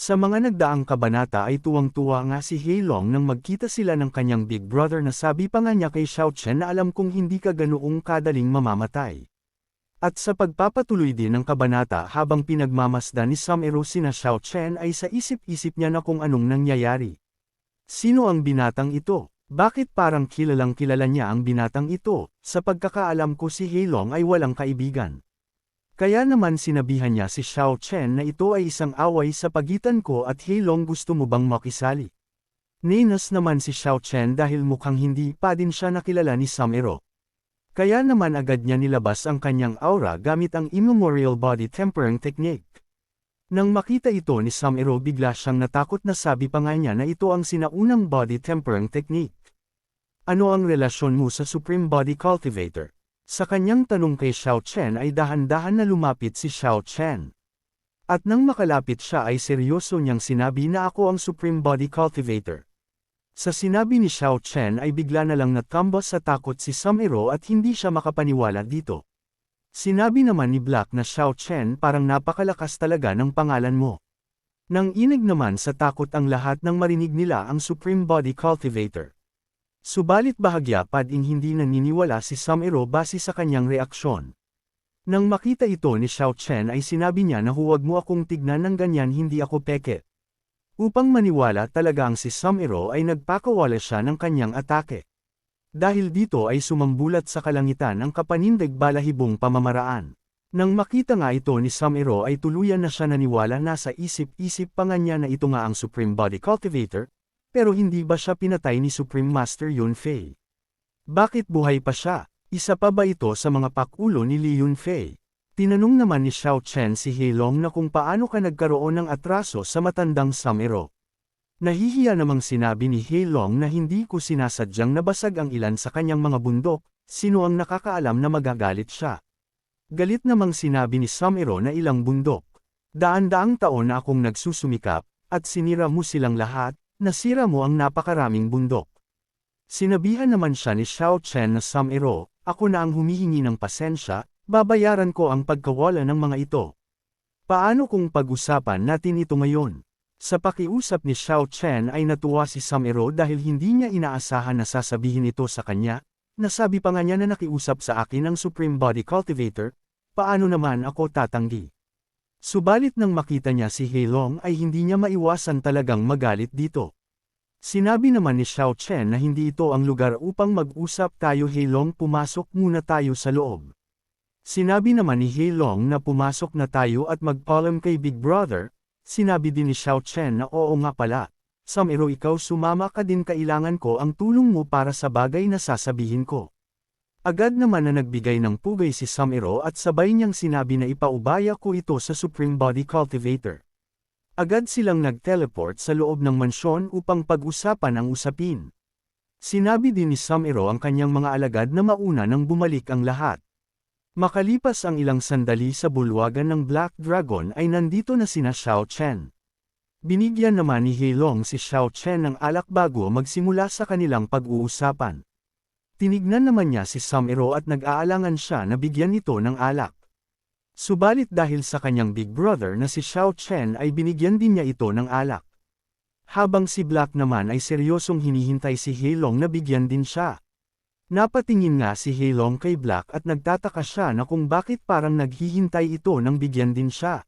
Sa mga nagdaang kabanata ay tuwang-tuwa nga si Heilong nang magkita sila ng kanyang big brother na sabi pa nga niya kay Xiao Chen na alam kong hindi ka ganoong kadaling mamamatay. At sa pagpapatuloy din ng kabanata habang pinagmamasdan ni Sum-ero sina Xiao Chen ay sa isip-isip niya na kung anong nangyayari. Sino ang binatang ito? Bakit parang kilalang kilala niya ang binatang ito? Sa pagkakaalam ko si Heilong ay walang kaibigan. Kaya naman sinabihan niya si Xiao Chen na ito ay isang away sa pagitan ko at Heilong gusto mo bang makisali? Ninas naman si Xiao Chen dahil mukhang hindi pa din siya nakilala ni Sum-ero. Kaya naman agad niya nilabas ang kanyang aura gamit ang immemorial body tempering technique. Nang makita ito ni Sum-ero bigla siyang natakot na sabi pa nga niya na ito ang sinaunang body tempering technique. Ano ang relasyon mo sa Supreme Body Cultivator? Sa kanyang tanong kay Xiao Chen ay dahan-dahan na lumapit si Xiao Chen. At nang makalapit siya ay seryoso niyang sinabi na ako ang Supreme Body Cultivator. Sa sinabi ni Xiao Chen ay bigla na lang natambos sa takot si Sum-ero at hindi siya makapaniwala dito. Sinabi naman ni Black na Xiao Chen parang napakalakas talaga ng pangalan mo. Nang inig naman sa takot ang lahat nang marinig nila ang Supreme Body Cultivator. Subalit bahagya pa ding hindi naniniwala si Sum-ero base sa kanyang reaksyon. Nang makita ito ni Xiao Chen ay sinabi niya na huwag mo akong tignan ng ganyan hindi ako peke. Upang maniwala talaga ang si Sum-ero ay nagpakawala siya ng kanyang atake. Dahil dito ay sumambulat sa kalangitan ang kapanindig balahibong pamamaraan. Nang makita nga ito ni Sum-ero ay tuluyan na siya naniwala na sa isip-isip pa nga niya na ito nga ang Supreme Body Cultivator. Pero hindi ba siya pinatay ni Supreme Master Yunfei? Bakit buhay pa siya? Isa pa ba ito sa mga pakulo ni Li Yunfei? Tinanong naman ni Xiao Chen si Heilong na kung paano ka nagkaroon ng atraso sa matandang Sum-ero. Nahihiya namang sinabi ni Heilong na hindi ko sinasadyang nabasag ang ilan sa kanyang mga bundok, sino ang nakakaalam na magagalit siya. Galit namang sinabi ni Sum-ero na ilang bundok. Daan-daang taon na akong nagsusumikap, at sinira mo silang lahat. Nasira mo ang napakaraming bundok. Sinabihan naman siya ni Xiao Chen na Sum-ero, ako na ang humihingi ng pasensya, babayaran ko ang pagkawala ng mga ito. Paano kung pag-usapan natin ito ngayon? Sa pakiusap ni Xiao Chen ay natuwa si Sum-ero dahil hindi niya inaasahan na sasabihin ito sa kanya, nasabi pa nga niya na nakiusap sa akin ang Supreme Body Cultivator, paano naman ako tatanggi? Subalit nang makita niya si Heilong ay hindi niya maiwasan talagang magalit dito. Sinabi naman ni Xiao Chen na hindi ito ang lugar upang mag-usap tayo Heilong pumasok muna tayo sa loob. Sinabi naman ni Heilong na pumasok na tayo at magpaalam kay Big Brother, sinabi din ni Xiao Chen na oo nga pala, Sum-ero ikaw sumama ka din kailangan ko ang tulong mo para sa bagay na sasabihin ko. Agad naman na nagbigay ng pugay si Sum-ero at sabay niyang sinabi na ipaubaya ko ito sa Supreme Body Cultivator. Agad silang nag-teleport sa loob ng mansyon upang pag-usapan ang usapin. Sinabi din ni Sum-ero ang kanyang mga alagad na mauna nang bumalik ang lahat. Makalipas ang ilang sandali sa bulwagan ng Black Dragon ay nandito na sina Xiao Chen. Binigyan naman ni Heilong si Xiao Chen ng alak bago magsimula sa kanilang pag-uusapan. Tinignan naman niya si Sum-ero at nag-aalangan siya na bigyan ito ng alak. Subalit dahil sa kanyang big brother na si Xiao Chen ay binigyan din niya ito ng alak. Habang si Black naman ay seryosong hinihintay si Heilong na bigyan din siya. Napatingin nga si Heilong kay Black at nagtataka siya na kung bakit parang naghihintay ito nang bigyan din siya.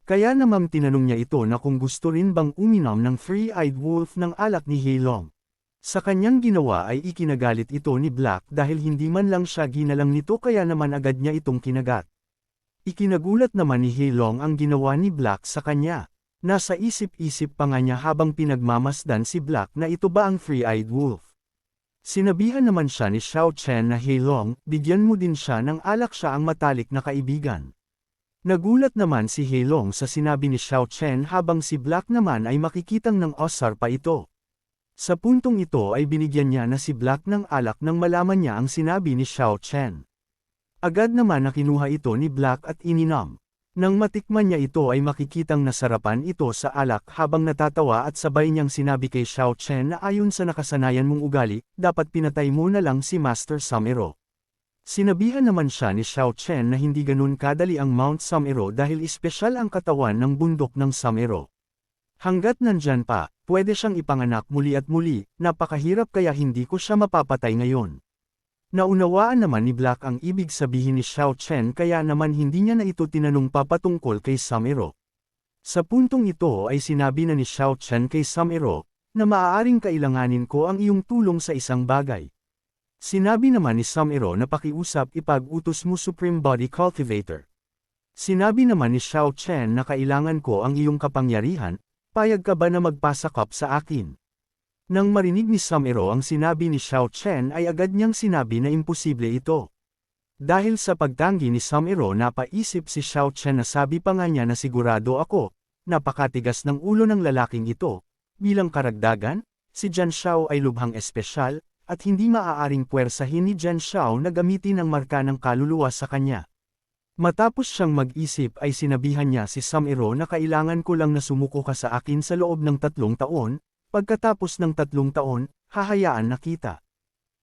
Kaya naman tinanong niya ito na kung gusto rin bang uminom ng Three-Eyed Wolf ng alak ni Heilong. Sa kanyang ginawa ay ikinagalit ito ni Black dahil hindi man lang siya ginalang nito kaya naman agad niya itong kinagat. Ikinagulat naman ni Heilong ang ginawa ni Black sa kanya. Nasa isip-isip pa nga niya habang pinagmamasdan si Black na ito ba ang Three-Eyed Wolf. Sinabihan naman siya ni Xiao Chen na Heilong, bigyan mo din siya ng alak siya ang matalik na kaibigan. Nagulat naman si Heilong sa sinabi ni Xiao Chen habang si Black naman ay makikitang ng osar pa ito. Sa puntong ito ay binigyan niya na si Black ng alak nang malaman niya ang sinabi ni Xiao Chen. Agad naman na kinuha ito ni Black at ininom. Nang matikman niya ito ay makikitang nasarapan ito sa alak habang natatawa at sabay niyang sinabi kay Xiao Chen na ayon sa nakasanayan mong ugali, dapat pinatay mo na lang si Master Sum-ero. Sinabihan naman siya ni Xiao Chen na hindi ganun kadali ang Mount Sum-ero dahil espesyal ang katawan ng bundok ng Sum-ero. Hanggat nandyan pa, pwede siyang ipanganak muli at muli, napakahirap kaya hindi ko siya mapapatay ngayon. Naunawaan naman ni Black ang ibig sabihin ni Xiao Chen kaya naman hindi niya na ito tinanong papatungkol kay Samiro. Sa puntong ito ay sinabi na ni Xiao Chen kay Samiro, na maaaring kailanganin ko ang iyong tulong sa isang bagay. Sinabi naman ni Samiro na pakiusap ipag-utos mo Supreme Body Cultivator. Sinabi naman ni Xiao Chen na kailangan ko ang iyong kapangyarihan, payag ka ba na magpasakop sa akin? Nang marinig ni Samiro ang sinabi ni Xiao Chen ay agad niyang sinabi na imposible ito. Dahil sa pagtanggi ni Samiro napaisip si Xiao Chen na sabi pa nga niya na sigurado ako, napakatigas ng ulo ng lalaking ito. Bilang karagdagan, si Jian Xiao ay lubhang espesyal, at hindi maaaring puwersahin ni Jian Xiao na gamitin ang marka ng kaluluwa sa kanya. Matapos siyang mag-isip ay sinabihan niya si Samiro na kailangan ko lang na sumuko ka sa akin sa loob ng 3 taon, pagkatapos ng 3 taon, hahayaan na kita.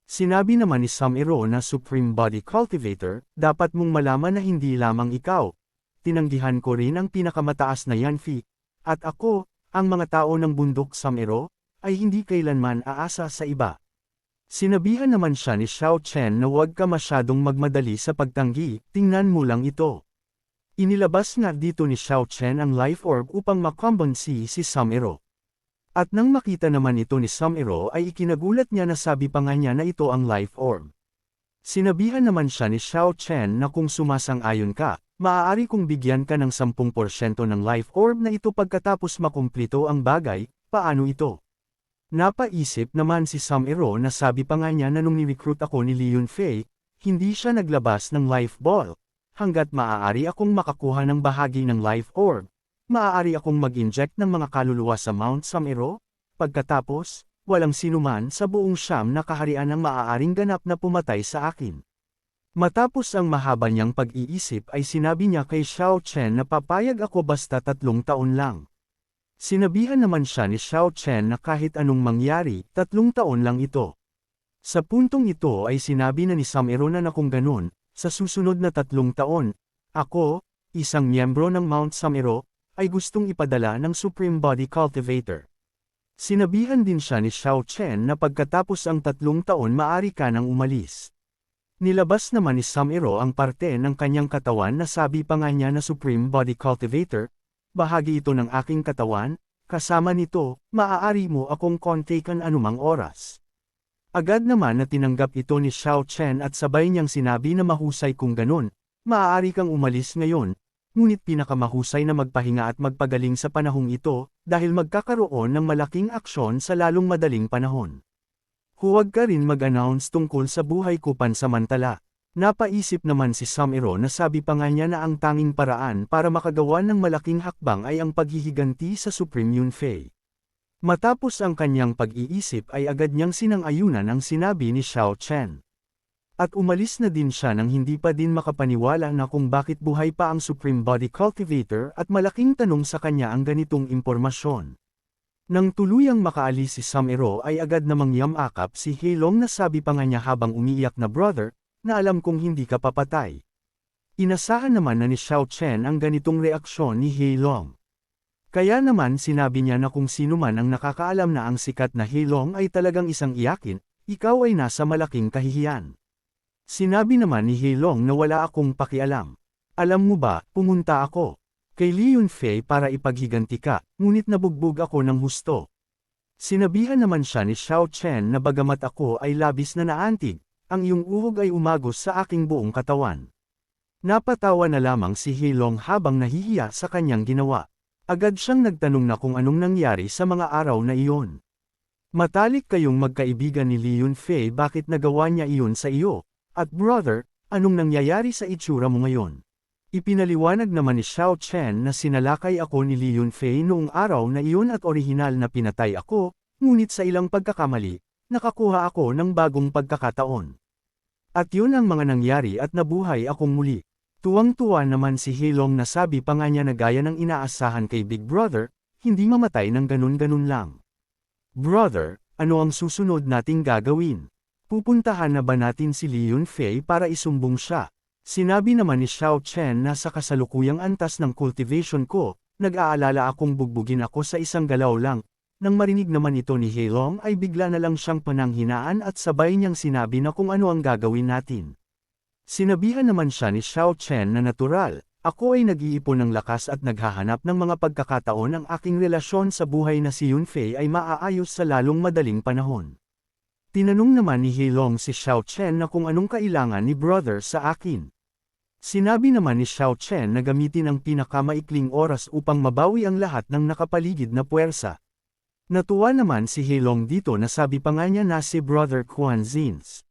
Sinabi naman ni Samiro na Supreme Body Cultivator, dapat mong malaman na hindi lamang ikaw. Tinanggihan ko rin ang pinakamataas na Yanfi, at ako, ang mga tao ng bundok Samiro, ay hindi kailanman aasa sa iba. Sinabihan naman siya ni Xiao Chen na huwag ka masyadong magmadali sa pagtanggi, tingnan mo lang ito. Inilabas nga dito ni Xiao Chen ang life orb upang makombansi si Samiro. At nang makita naman ito ni Samiro ay ikinagulat niya na sabi pa nga niya na ito ang life orb. Sinabihan naman siya ni Xiao Chen na kung sumasang-ayon ka, maaari kong bigyan ka ng 10% ng life orb na ito pagkatapos makumplito ang bagay, paano ito? Napaisip naman si Samiro na sabi pa nga niya na nung ni-recruit ako ni Li Yunfei, hindi siya naglabas ng life ball. Hanggat maaari akong makakuha ng bahagi ng life orb, maaari akong mag-inject ng mga kaluluwa sa Mount Samiro, pagkatapos, walang sinuman sa buong Siam na kaharian ang maaaring ganap na pumatay sa akin. Matapos ang mahaba niyang pag-iisip ay sinabi niya kay Xiao Chen na papayag ako basta 3 taon lang. Sinabihan naman siya ni Xiao Chen na kahit anong mangyari, 3 taon lang ito. Sa puntong ito ay sinabi na ni Samiro na kung ganun, sa susunod na 3 taon, ako, isang miyembro ng Mount Samiro, ay gustong ipadala ng Supreme Body Cultivator. Sinabihan din siya ni Xiao Chen na pagkatapos ang 3 taon maaari ka nang umalis. Nilabas naman ni Samiro ang parte ng kanyang katawan na sabi pa nga niya na Supreme Body Cultivator, bahagi ito ng aking katawan, kasama nito, maaari mo akong kontakan anumang oras. Agad naman na tinanggap ito ni Xiao Chen at sabay niyang sinabi na mahusay kung ganun, maaari kang umalis ngayon, ngunit pinakamahusay na magpahinga at magpagaling sa panahong ito, dahil magkakaroon ng malaking aksyon sa lalong madaling panahon. Huwag ka rin mag-announce tungkol sa buhay ko pansamantala. Napaisip naman si Samiro na sabi pa nga niya na ang tanging paraan para makagawa ng malaking hakbang ay ang paghihiganti sa Supreme Yunfei. Matapos ang kanyang pag-iisip ay agad niyang sinang-ayunan ang sinabi ni Xiao Chen. At umalis na din siya nang hindi pa din makapaniwala na kung bakit buhay pa ang Supreme Body Cultivator at malaking tanong sa kanya ang ganitong impormasyon. Nang tuluyang makaalis si Samiro ay agad namang yamakap si Heilong na sabi pa nga niya habang umiiyak na brother, na alam kong hindi ka papatay. Inasahan naman na ni Xiao Chen ang ganitong reaksyon ni Heilong. Kaya naman sinabi niya na kung sino man ang nakakaalam na ang sikat na Heilong ay talagang isang iyakin, ikaw ay nasa malaking kahihiyan. Sinabi naman ni Heilong na wala akong pakialam. Alam mo ba, pumunta ako kay Li Yunfei para ipaghiganti ka, ngunit nabugbog ako ng husto. Sinabihan naman siya ni Xiao Chen na bagamat ako ay labis na naantig, ang iyong uhog ay umagos sa aking buong katawan. Napatawa na lamang si Heilong habang nahihiya sa kanyang ginawa. Agad siyang nagtanong na kung anong nangyari sa mga araw na iyon. Matalik kayong magkaibigan ni Li Yunfei, bakit nagawa niya iyon sa iyo? At brother, anong nangyayari sa itsura mo ngayon? Ipinaliwanag naman ni Xiao Chen na sinalakay ako ni Li Yunfei noong araw na iyon at orihinal na pinatay ako, ngunit sa ilang pagkakamali, nakakuha ako ng bagong pagkakataon. At yun ang mga nangyari at nabuhay akong muli. Tuwang-tuwa naman si Heilong na sabi pa nga niya na gaya ng inaasahan kay Big Brother, hindi mamatay ng ganun-ganun lang. Brother, ano ang susunod nating gagawin? Pupuntahan na ba natin si Li Yunfei para isumbong siya? Sinabi naman ni Xiao Chen na sa kasalukuyang antas ng cultivation ko, Nag-aalala akong bugbugin ako sa isang galaw lang. Nang marinig naman ito ni Heilong ay bigla na lang siyang pananghinaan at sabay niyang sinabi na kung ano ang gagawin natin. Sinabihan naman siya ni Xiao Chen na natural, ako ay nag-iipon ng lakas at naghahanap ng mga pagkakataon ang aking relasyon sa buhay na si Yunfei ay maaayos sa lalong madaling panahon. Tinanong naman ni Heilong si Xiao Chen na kung anong kailangan ni brother sa akin. Sinabi naman ni Xiao Chen na gamitin ang pinakamaikling oras upang mabawi ang lahat ng nakapaligid na puwersa. Natuwa naman si Heilong dito na sabi pa nga niya na si Brother Quan Zins.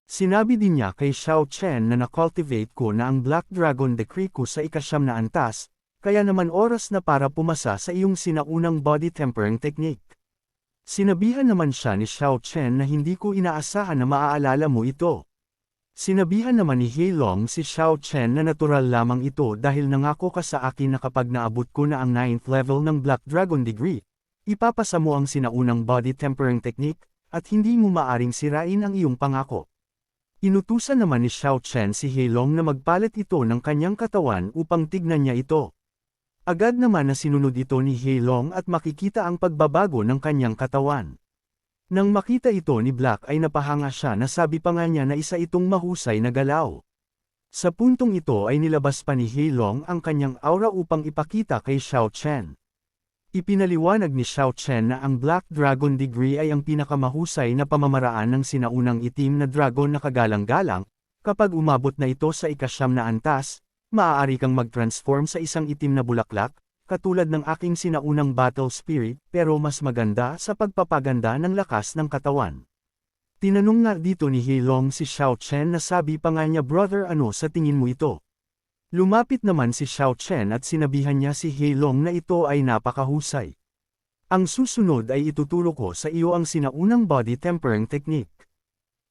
Sinabi din niya kay Xiao Chen na nakultivate ko na ang Black Dragon Decree ko sa ikasyam na antas, kaya naman oras na para pumasa sa iyong sinaunang body tempering technique. Sinabihan naman siya ni Xiao Chen na hindi ko inaasahan na maaalala mo ito. Sinabihan naman ni Heilong si Xiao Chen na natural lamang ito dahil nangako ka sa akin na kapag naabot ko na ang 9th level ng Black Dragon Degree, ipapasa mo ang sinaunang body tempering technique, at hindi mo maaring sirain ang iyong pangako. Inutusan naman ni Xiao Chen si Heilong na magpalit ito ng kanyang katawan upang tignan niya ito. Agad naman na sinunod ito ni Heilong at makikita ang pagbabago ng kanyang katawan. Nang makita ito ni Black ay napahanga siya na sabi pa nga niya na isa itong mahusay na galaw. Sa puntong ito ay nilabas pa ni Heilong ang kanyang aura upang ipakita kay Xiao Chen. Ipinaliwanag ni Xiao Chen na ang Black Dragon Degree ay ang pinakamahusay na pamamaraan ng sinaunang itim na dragon na kagalang-galang, kapag umabot na ito sa ikasyam na antas, maaari kang mag-transform sa isang itim na bulaklak, katulad ng aking sinaunang battle spirit pero mas maganda sa pagpapaganda ng lakas ng katawan. Tinanong nga dito ni Heilong si Xiao Chen na sabi pa nga niya brother ano sa tingin mo ito? Lumapit naman si Xiao Chen at sinabihan niya si Heilong na ito ay napakahusay. Ang susunod ay ituturo ko sa iyo ang sinaunang body tempering technique.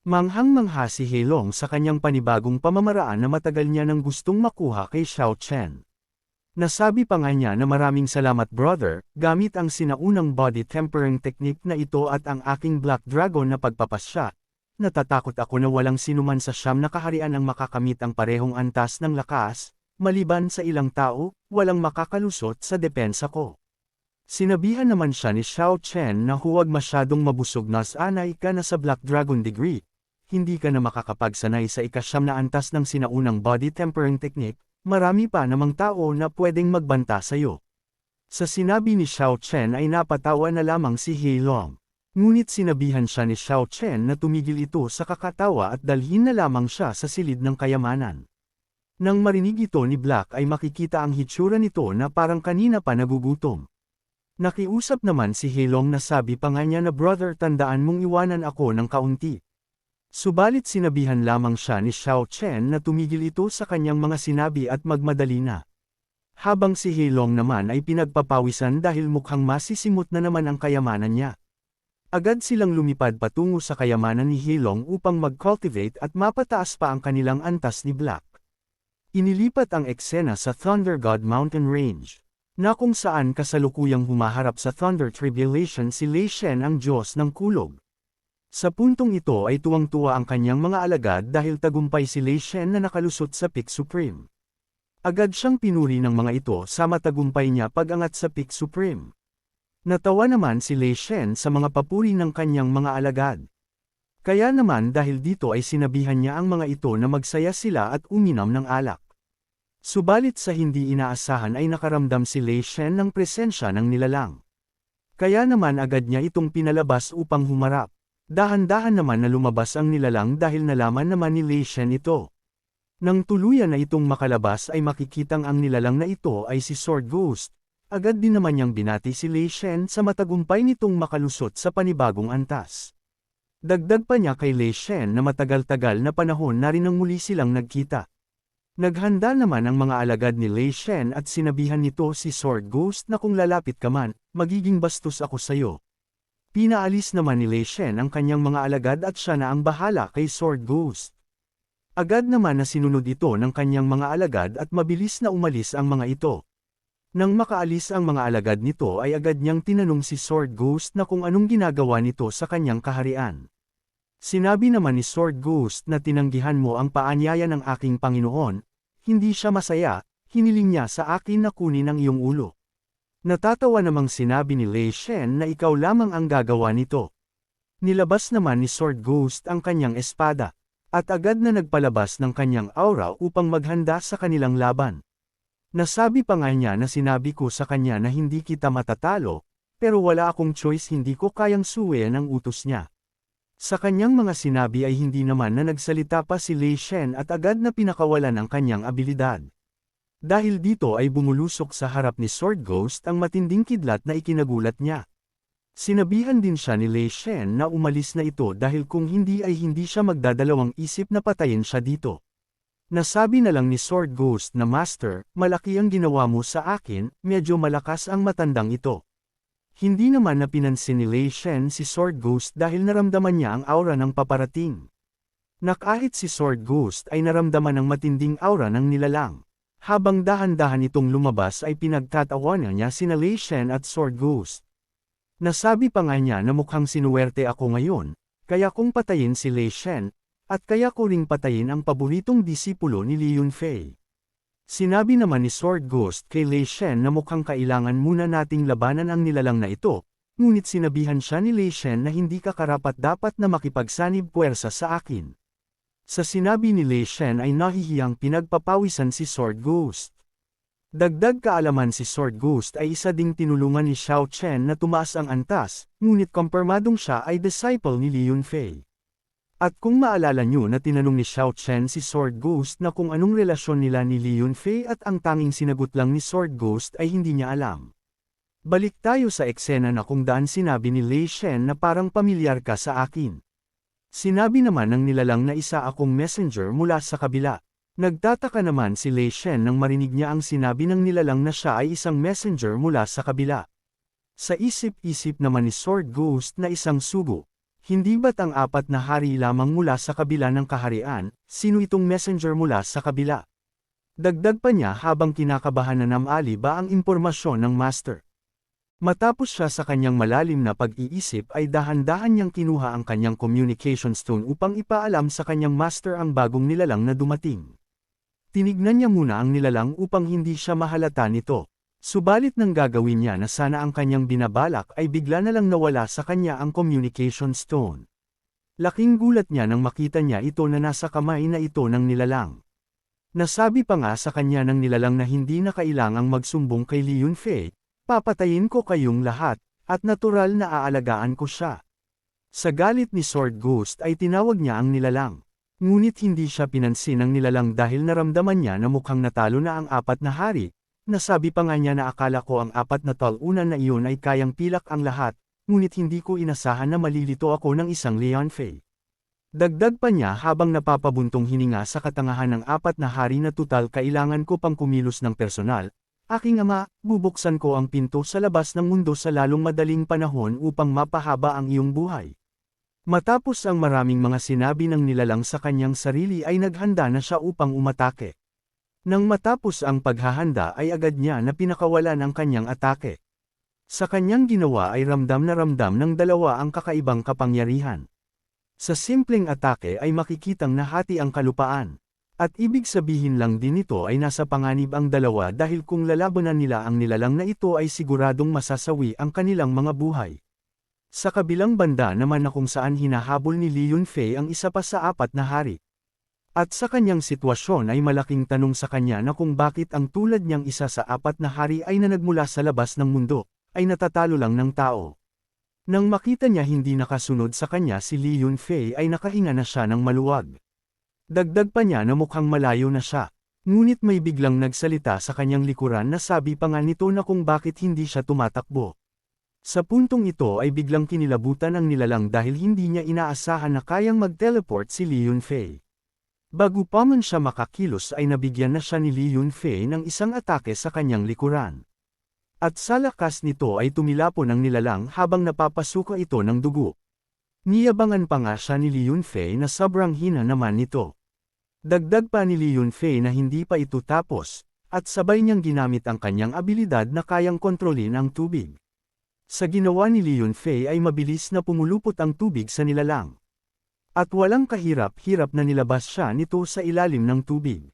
Manghang-mangha si Heilong sa kanyang panibagong pamamaraan na matagal niya nang gustong makuha kay Xiao Chen. Nasabi pa nga niya na maraming salamat brother, gamit ang sinaunang body tempering technique na ito at ang aking Black Dragon na pagpapasya. Natatakot ako na walang sinuman sa siyam na kaharian ang makakamit ang parehong antas ng lakas, maliban sa ilang tao, walang makakalusot sa depensa ko. Sinabihan naman siya ni Xiao Chen na huwag masyadong mabusog na sanay ka na sa Black Dragon Degree, hindi ka na makakapagsanay sa ikasyam na antas ng sinaunang body tempering technique, marami pa namang tao na pwedeng magbanta sa iyo. Sa sinabi ni Xiao Chen ay napatawa na lamang si Heilong. Ngunit sinabihan siya ni Xiao Chen na tumigil ito sa kakatawa at dalhin na lamang siya sa silid ng kayamanan. Nang marinig ito ni Black ay makikita ang hitsura nito na parang kanina pa nagugutom. Nakiusap naman si Heilong na sabi pa nga niya na brother tandaan mong iwanan ako ng kaunti. Subalit sinabihan lamang siya ni Xiao Chen na tumigil ito sa kanyang mga sinabi at magmadali na. Habang si Heilong naman ay pinagpapawisan dahil mukhang masisimot na naman ang kayamanan niya. Agad silang lumipad patungo sa kayamanan ni Heilong upang mag-cultivate at mapataas pa ang kanilang antas ni Black. Inilipat ang eksena sa Thunder God Mountain Range, na kung saan kasalukuyang humaharap sa Thunder Tribulation si Lei Shen ang Diyos ng Kulog. Sa puntong ito ay tuwang-tuwa ang kanyang mga alagad dahil tagumpay si Lei Shen na nakalusot sa Peak Supreme. Agad siyang pinuri ng mga ito sa matagumpay niya pag-angat sa Peak Supreme. Natawa naman si Lei Shen sa mga papuri ng kanyang mga alagad. Kaya naman dahil dito ay sinabihan niya ang mga ito na magsaya sila at uminom ng alak. Subalit sa hindi inaasahan ay nakaramdam si Lei Shen ng presensya ng nilalang. Kaya naman agad niya itong pinalabas upang humarap. Dahan-dahan naman na lumabas ang nilalang dahil nalaman naman ni Lei Shen ito. Nang tuluyan na itong makalabas ay makikitang ang nilalang na ito ay si Sword Ghost. Agad din naman niyang binati si Lei Shen sa matagumpay nitong makalusot sa panibagong antas. Dagdag pa niya kay Lei Shen na matagal-tagal na panahon na rin nang muli silang nagkita. Naghanda naman ang mga alagad ni Lei Shen at sinabihan nito si Sword Ghost na kung lalapit ka man, magiging bastos ako sayo. Pinaalis naman ni Lei Shen ang kanyang mga alagad at siya na ang bahala kay Sword Ghost. Agad naman na sinunod ito ng kanyang mga alagad at mabilis na umalis ang mga ito. Nang makaalis ang mga alagad nito ay agad niyang tinanong si Sword Ghost na kung anong ginagawa nito sa kanyang kaharian. Sinabi naman ni Sword Ghost na tinanggihan mo ang paanyaya ng aking Panginoon, hindi siya masaya, hiniling niya sa akin na kunin ang iyong ulo. Natatawa namang sinabi ni Lei Shen na ikaw lamang ang gagawa nito. Nilabas naman ni Sword Ghost ang kanyang espada, at agad na nagpalabas ng kanyang aura upang maghanda sa kanilang laban. Nasabi pa nga niya na sinabi ko sa kanya na hindi kita matatalo, pero wala akong choice, hindi ko kayang suwayan ang utos niya. Sa kanyang mga sinabi ay hindi naman na nagsalita pa si Lei Shen at agad na pinakawalan ang kanyang abilidad. Dahil dito ay bumulusok sa harap ni Sword Ghost ang matinding kidlat na ikinagulat niya. Sinabihan din siya ni Lei Shen na umalis na ito dahil kung hindi ay hindi siya magdadalawang isip na patayin siya dito. Nasabi na lang ni Sword Ghost na Master, malaki ang ginawa mo sa akin, medyo malakas ang matandang ito. Hindi naman na pinansin ni Lei Shen si Sword Ghost dahil naramdaman niya ang aura ng paparating. Na kahit si Sword Ghost ay naramdaman ng matinding aura ng nilalang. Habang dahan-dahan itong lumabas ay pinagtatawanan niya sina Lei Shen at Sword Ghost. Nasabi pa nga niya na mukhang sinuwerte ako ngayon, kaya kong patayin si Lei Shen, at kaya ko ring patayin ang paboritong disipulo ni Li Yunfei. Sinabi naman ni Sword Ghost kay Lei Shen na mukhang kailangan muna nating labanan ang nilalang na ito, ngunit sinabihan siya ni Lei Shen na hindi ka karapat-dapat na makipagsanib puwersa sa akin. Sa sinabi ni Lei Shen ay nahihiyang pinagpapawisan si Sword Ghost. Dagdag kaalaman si Sword Ghost ay isa ding tinulungan ni Xiao Chen na tumaas ang antas, ngunit kumpirmadong siya ay disciple ni Li Yunfei. At kung maalala nyo na tinanong ni Xiao Chen si Sword Ghost na kung anong relasyon nila ni Li Yunfei at ang tanging sinagot lang ni Sword Ghost ay hindi niya alam. Balik tayo sa eksena na kung daan sinabi ni Lei Shen na parang pamilyar ka sa akin. Sinabi naman ng nilalang na isa akong messenger mula sa kabila. Nagtataka naman si Lei Shen nang marinig niya ang sinabi ng nilalang na siya ay isang messenger mula sa kabila. Sa isip-isip naman ni Sword Ghost na isang sugo. Hindi ba't ang apat na hari lamang mula sa kabila ng kaharian, sino itong messenger mula sa kabila? Dagdag pa niya habang kinakabahan na namali ba ang impormasyon ng master. Matapos siya sa kanyang malalim na pag-iisip ay dahan-dahan niyang kinuha ang kanyang communication stone upang ipaalam sa kanyang master ang bagong nilalang na dumating. Tinignan niya muna ang nilalang upang hindi siya mahalata nito. Subalit nang gagawin niya na sana ang kanyang binabalak ay bigla na lang nawala sa kanya ang communication stone. Laking gulat niya nang makita niya ito na nasa kamay na ito ng nilalang. Nasabi pa nga sa kanya ng nilalang na hindi na kailangang magsumbong kay Li Yunfei, papatayin ko kayong lahat, at natural na aalagaan ko siya. Sa galit ni Sword Ghost ay tinawag niya ang nilalang. Ngunit hindi siya pinansin ng nilalang dahil naramdaman niya na mukhang natalo na ang apat na hari. Nasabi pa nga niya na akala ko ang apat na talunan na iyon ay kayang pilak ang lahat, ngunit hindi ko inasahan na malilito ako ng isang Li Yunfei. Dagdag pa niya habang napapabuntong hininga sa katangahan ng apat na hari na tutal kailangan ko pang kumilos ng personal. Aking ama, bubuksan ko ang pinto sa labas ng mundo sa lalong madaling panahon upang mapahaba ang iyong buhay. Matapos ang maraming mga sinabi ng nilalang sa kanyang sarili ay naghanda na siya upang umatake. Nang matapos ang paghahanda ay agad niya na pinakawalan ang kanyang atake. Sa kanyang ginawa ay ramdam na ramdam ng dalawa ang kakaibang kapangyarihan. Sa simpleng atake ay makikitang nahati ang kalupaan. At ibig sabihin lang din ito ay nasa panganib ang dalawa dahil kung lalabanan nila ang nilalang na ito ay siguradong masasawi ang kanilang mga buhay. Sa kabilang banda naman na kung saan hinahabol ni Li Yunfei ang isa pa sa apat na hari. At sa kanyang sitwasyon ay malaking tanong sa kanya na kung bakit ang tulad niyang isa sa apat na hari ay na nagmula sa labas ng mundo, ay natatalo lang ng tao. Nang makita niya hindi nakasunod sa kanya si Li Yunfei ay nakahinga na siya ng maluwag. Dagdag pa niya na mukhang malayo na siya. Ngunit may biglang nagsalita sa kanyang likuran na sabi pa nga nito na kung bakit hindi siya tumatakbo. Sa puntong ito ay biglang kinilabutan ang nilalang dahil hindi niya inaasahan na kayang mag-teleport si Li Yunfei. Bago pa man siya makakilos ay nabigyan na siya ni Li Yunfei ng isang atake sa kanyang likuran. At sa lakas nito ay tumilapon ang nilalang habang napapasuka ito ng dugo. Niyabangan pa nga siya ni Li Yunfei na sobrang hina naman nito. Dagdag pa ni Li Yunfei na hindi pa ito tapos, at sabay niyang ginamit ang kanyang abilidad na kayang kontrolin ang tubig. Sa ginawa ni Li Yunfei ay mabilis na pumulupot ang tubig sa nilalang. At walang kahirap-hirap na nilabas siya nito sa ilalim ng tubig.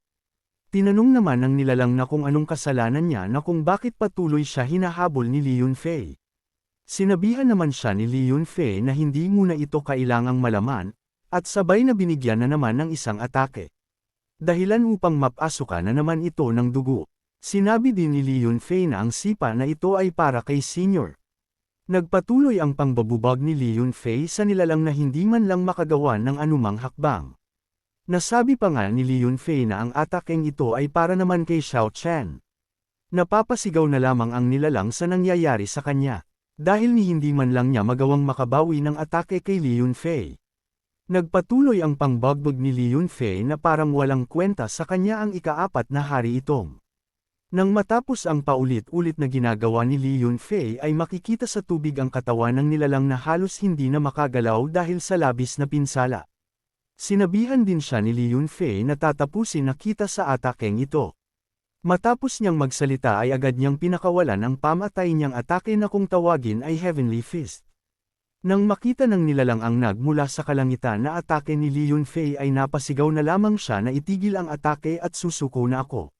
Tinanong naman ng nilalang na kung anong kasalanan niya na kung bakit patuloy siya hinahabol ni Li Yunfei. Sinabihan naman siya ni Li Yunfei na hindi muna ito kailangang malaman, at sabay na binigyan na naman ng isang atake. Dahilan upang mapasukan na naman ito ng dugo. Sinabi din ni Li Yunfei na ang sipa na ito ay para kay Senior. Nagpatuloy ang pangbabubag ni Li Yunfei sa nilalang na hindi man lang makagawa ng anumang hakbang. Nasabi pa nga ni Li Yunfei na ang atakeng ito ay para naman kay Xiao Chen. Napapasigaw na lamang ang nilalang sa nangyayari sa kanya, dahil ni hindi man lang niya magawang makabawi ng atake kay Li Yunfei. Nagpatuloy ang pangbagbag ni Li Yunfei na parang walang kwenta sa kanya ang ika-4 na hari itong. Nang matapos ang paulit-ulit na ginagawa ni Li Yunfei ay makikita sa tubig ang katawan ng nilalang na halos hindi na makagalaw dahil sa labis na pinsala. Sinabihan din siya ni Li Yunfei na tatapusin na kita sa atakeng ito. Matapos niyang magsalita ay agad niyang pinakawalan ang pamatay niyang atake na kung tawagin ay Heavenly Fist. Nang makita ng nilalang ang nagmula sa kalangitan na atake ni Li Yunfei ay napasigaw na lamang siya na itigil ang atake at susuko na ako.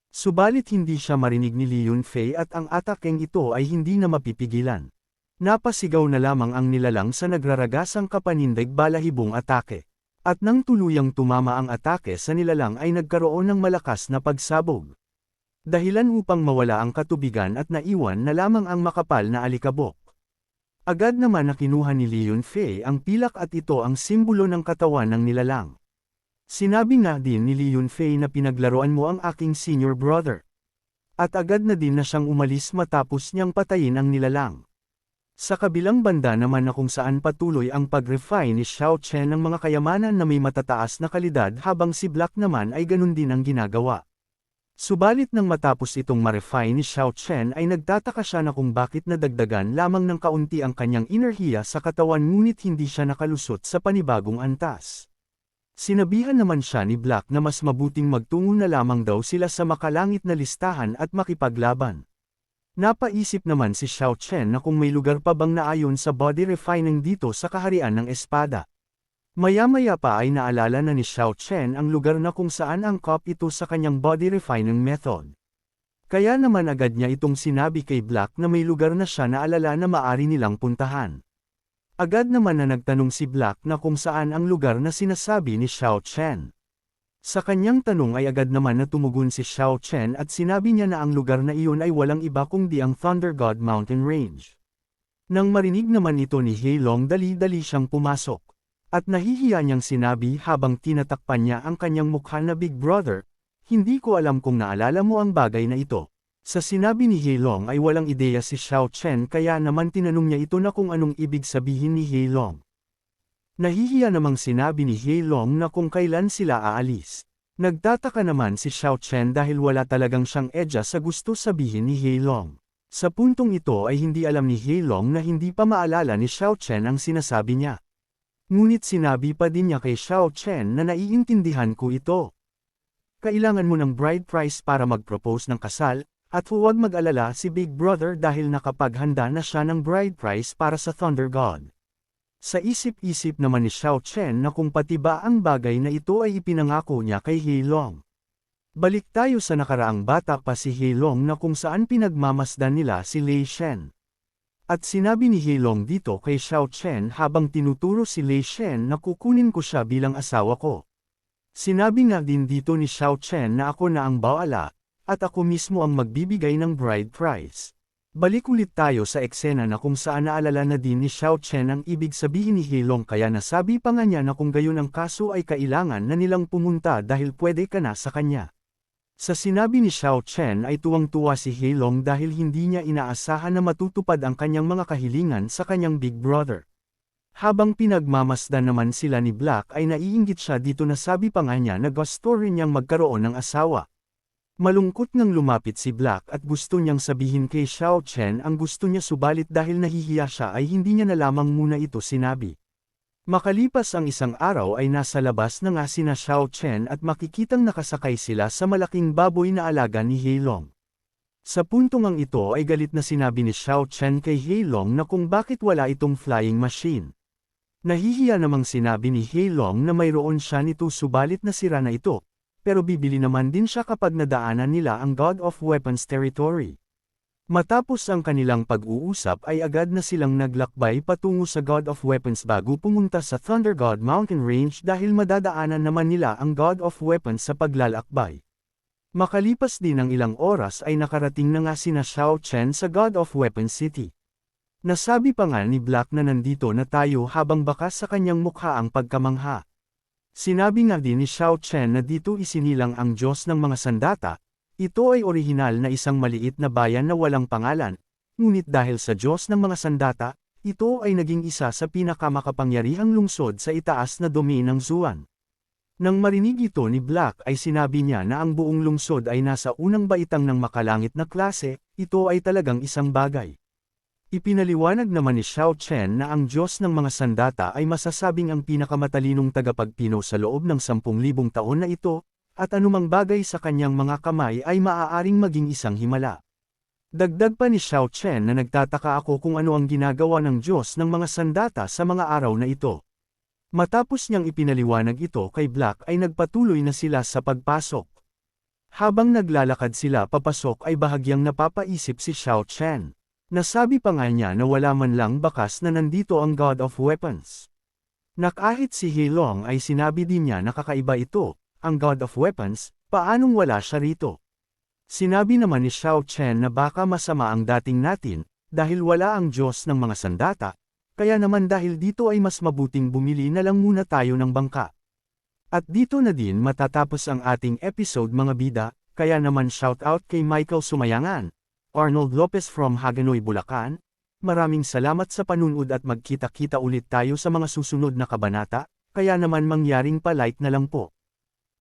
Subalit hindi siya marinig ni Li Yunfei at ang atakeng ito ay hindi na mapipigilan. Napasigaw na lamang ang nilalang sa nagraragasang kapanindig balahibong atake. At nang tuluyang tumama ang atake sa nilalang ay nagkaroon ng malakas na pagsabog. Dahilan upang mawala ang katubigan at naiwan na lamang ang makapal na alikabok. Agad naman na kinuha ni Li Yunfei ang pilak at ito ang simbolo ng katawan ng nilalang. Sinabi nga din ni Li Yunfei na pinaglaruan mo ang aking senior brother. At agad na din na siyang umalis matapos niyang patayin ang nilalang. Sa kabilang banda naman na kung saan patuloy ang pag-refine ni Xiao Chen ng mga kayamanan na may matataas na kalidad habang si Black naman ay ganun din ang ginagawa. Subalit nang matapos itong ma-refine ni Xiao Chen ay nagtataka siya na kung bakit nadagdagan lamang ng kaunti ang kanyang enerhiya sa katawan ngunit hindi siya nakalusot sa panibagong antas. Sinabihan naman siya ni Black na mas mabuting magtungo na lamang daw sila sa makalangit na listahan at makipaglaban. Napaisip naman si Xiao Chen na kung may lugar pa bang naayon sa body refining dito sa kaharian ng espada. Maya-maya pa ay naalala na ni Xiao Chen ang lugar na kung saan angkop ito sa kanyang body refining method. Kaya naman agad niya itong sinabi kay Black na may lugar na siya na alala na maari nilang puntahan. Agad naman na nagtanong si Black na kung saan ang lugar na sinasabi ni Xiao Chen. Sa kanyang tanong ay agad naman na tumugon si Xiao Chen at sinabi niya na ang lugar na iyon ay walang iba kundi ang Thunder God Mountain Range. Nang marinig naman ito ni Heilong dali-dali siyang pumasok. At nahihiya niyang sinabi habang tinatakpan niya ang kanyang mukha na Big Brother, hindi ko alam kung naalala mo ang bagay na ito. Sa sinabi ni Heilong ay walang ideya si Xiao Chen kaya naman tinanong niya ito na kung anong ibig sabihin ni Heilong. Nahihiya namang sinabi ni Heilong na kung kailan sila aalis. Nagtataka naman si Xiao Chen dahil wala talagang siyang edya sa gusto sabihin ni Heilong. Sa puntong ito ay hindi alam ni Heilong na hindi pa maalala ni Xiao Chen ang sinasabi niya. Ngunit sinabi pa din niya kay Xiao Chen na naiintindihan ko ito. Kailangan mo ng bride price para mag-propose ng kasal, at huwag mag-alala si Big Brother dahil nakapaghanda na siya ng bride price para sa Thunder God. Sa isip-isip naman ni Xiao Chen na kung pati ba ang bagay na ito ay ipinangako niya kay Heilong. Balik tayo sa nakaraang bata pa si Heilong na kung saan pinagmamasdan nila si Lei Shen. At sinabi ni Heilong dito kay Xiao Chen habang tinuturo si Lei Shen na kukunin ko siya bilang asawa ko. Sinabi nga din dito ni Xiao Chen na ako na ang bawala, at ako mismo ang magbibigay ng bride price. Balik ulit tayo sa eksena na kung saan naalala na din ni Xiao Chen ang ibig sabihin ni Heilong kaya nasabi pa nga niya na kung gayon ang kaso ay kailangan na nilang pumunta dahil pwede ka na sa kanya. Sa sinabi ni Xiao Chen ay tuwang-tuwa si Heilong dahil hindi niya inaasahan na matutupad ang kanyang mga kahilingan sa kanyang Big Brother. Habang pinagmamasdan naman sila ni Black ay naiinggit siya dito na sabi pa nga niya na gusto rin niyang magkaroon ng asawa. Malungkot ngang lumapit si Black at gusto niyang sabihin kay Xiao Chen ang gusto niya subalit dahil nahihiya siya ay hindi niya na lamang muna ito sinabi. Makalipas ang isang araw ay nasa labas na nga sina Xiao Chen at makikitang nakasakay sila sa malaking baboy na alaga ni Heilong. Sa puntong ang ito ay galit na sinabi ni Xiao Chen kay Heilong na kung bakit wala itong flying machine. Nahihiya namang sinabi ni Heilong na mayroon siya nito subalit nasira na ito. pero bibili naman din siya kapag nadaanan nila ang God of Weapons territory. Matapos ang kanilang pag-uusap ay agad na silang naglakbay patungo sa God of Weapons bago pumunta sa Thunder God Mountain Range dahil madadaanan naman nila ang God of Weapons sa paglalakbay. Makalipas din ng ilang oras ay nakarating na nga sina Xiao Chen sa God of Weapons City. Nasabi pa nga ni Black na nandito na tayo habang bakas sa kanyang mukha ang pagkamangha. Sinabi nga din ni Xiao Chen na dito isinilang ang Diyos ng mga sandata. Ito ay orihinal na isang maliit na bayan na walang pangalan, ngunit dahil sa Diyos ng mga sandata, ito ay naging isa sa pinakamakapangyarihang lungsod sa itaas na domain ng Zuan. Nang marinig ito ni Black ay sinabi niya na ang buong lungsod ay nasa unang baitang ng makalangit na klase, ito ay talagang isang bagay. Ipinaliwanag naman ni Xiao Chen na ang Diyos ng mga sandata ay masasabing ang pinakamatalinong tagapagpino sa loob ng 10,000 taon na ito, at anumang bagay sa kanyang mga kamay ay maaaring maging isang himala. Dagdag pa ni Xiao Chen na nagtataka ako kung ano ang ginagawa ng Diyos ng mga sandata sa mga araw na ito. Matapos niyang ipinaliwanag ito kay Black ay nagpatuloy na sila sa pagpasok. Habang naglalakad sila papasok ay bahagyang napapaisip si Xiao Chen. Nasabi pa nga niya na wala man lang bakas na nandito ang God of Weapons. Na kahit si Heilong ay sinabi din niya na kakaiba ito, ang God of Weapons, paanong wala siya rito? Sinabi naman ni Xiao Chen na baka masama ang dating natin, dahil wala ang Diyos ng mga sandata, kaya naman dahil dito ay mas mabuting bumili na lang muna tayo ng bangka. At dito na din matatapos ang ating episode mga bida, kaya naman shoutout kay Michael Sumayangan, Arnold Lopez from Hagonoy, Bulacan. Maraming salamat sa panunod at magkita-kita ulit tayo sa mga susunod na kabanata, kaya naman mangyaring pa-like na lang po.